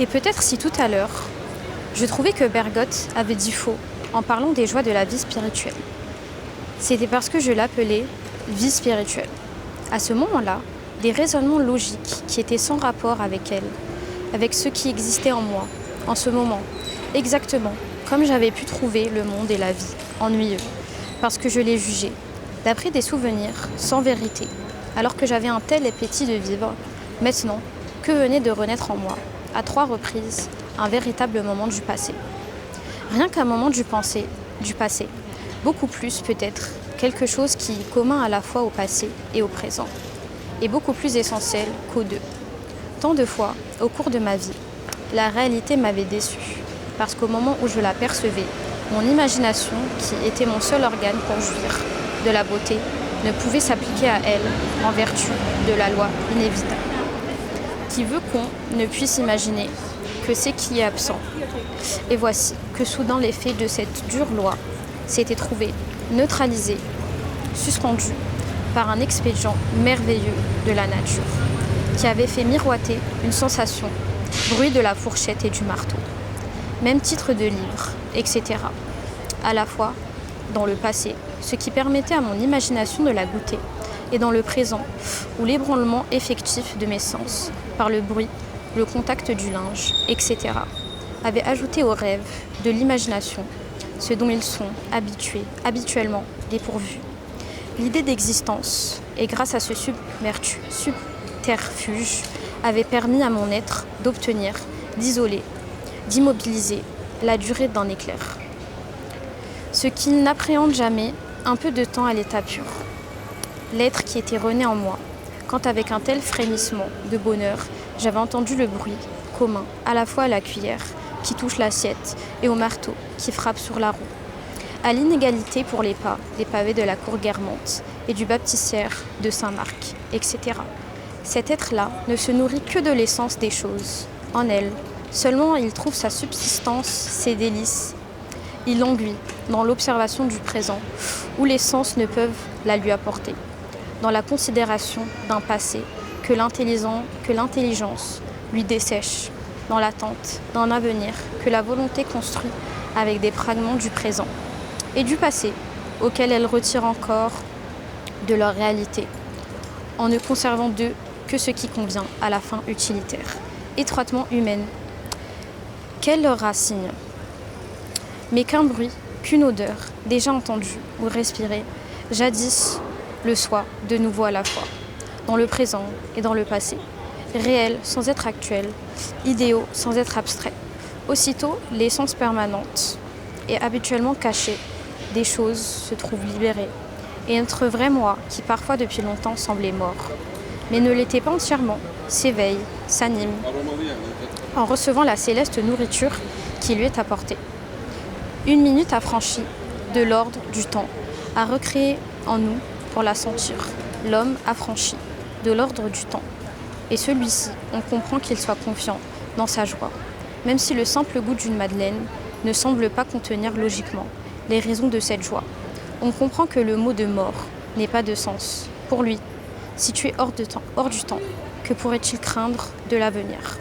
Et peut-être si tout à l'heure, je trouvais que Bergotte avait dit faux en parlant des joies de la vie spirituelle. C'était parce que je l'appelais vie spirituelle. À ce moment-là, des raisonnements logiques qui étaient sans rapport avec elle, avec ce qui existait en moi, en ce moment, exactement comme j'avais pu trouver le monde et la vie ennuyeux, parce que je les jugeais, d'après des souvenirs sans vérité, alors que j'avais un tel appétit de vivre. Maintenant, que venait de renaître en moi, à 3 reprises, un véritable moment du passé. Rien qu'un moment du passé, beaucoup plus peut-être, quelque chose qui est commun à la fois au passé et au présent, et beaucoup plus essentiel qu'aux deux. Tant de fois, au cours de ma vie, la réalité m'avait déçue, parce qu'au moment où je la percevais, mon imagination, qui était mon seul organe pour jouir de la beauté, ne pouvait s'appliquer à elle en vertu de la loi inévitable, qui veut qu'on ne puisse imaginer que ce qui est absent. Et voici que soudain l'effet de cette dure loi s'était trouvé neutralisé, suspendu par un expédient merveilleux de la nature, qui avait fait miroiter une sensation, bruit de la fourchette et du marteau, même titre de livre, etc. À la fois dans le passé, ce qui permettait à mon imagination de la goûter, et dans le présent, où l'ébranlement effectif de mes sens, par le bruit, le contact du linge, etc., avait ajouté au rêve de l'imagination ce dont ils sont habituellement dépourvus. L'idée d'existence, et grâce à ce subterfuge, avait permis à mon être d'obtenir, d'isoler, d'immobiliser la durée d'un éclair. Ce qu'il n'appréhende jamais, un peu de temps à l'état pur. L'être qui était rené en moi, quand avec un tel frémissement de bonheur, j'avais entendu le bruit commun, à la fois à la cuillère qui touche l'assiette et au marteau qui frappe sur la roue, à l'inégalité pour les pas, des pavés de la cour Guermantes et du baptistère de Saint-Marc, etc. Cet être-là ne se nourrit que de l'essence des choses, en elle. Seulement il trouve sa subsistance, ses délices. Il languit dans l'observation du présent, où les sens ne peuvent la lui apporter, dans la considération d'un passé que l'intelligence lui dessèche, dans l'attente d'un avenir que la volonté construit avec des fragments du présent, et du passé, auquel elle retire encore de leur réalité, en ne conservant d'eux que ce qui convient à la fin utilitaire, étroitement humaine. Quelle leur racine, mais qu'un bruit, qu'une odeur, déjà entendue ou respirée, jadis le soit de nouveau à la fois, dans le présent et dans le passé, réels sans être actuels, idéaux sans être abstraits. Aussitôt, l'essence permanente et habituellement cachée des choses se trouve libérée, et notre vrai moi, qui parfois depuis longtemps semblait mort, mais ne l'était pas entièrement, s'éveille, s'anime, en recevant la céleste nourriture qui lui est apportée. Une minute affranchie de l'ordre du temps, à recréer en nous pour la sentir, l'homme affranchi de l'ordre du temps. Et celui-ci, on comprend qu'il soit confiant dans sa joie, même si le simple goût d'une madeleine ne semble pas contenir logiquement les raisons de cette joie. On comprend que le mot de mort n'est pas de sens. Pour lui, situé hors du temps, que pourrait-il craindre de l'avenir ?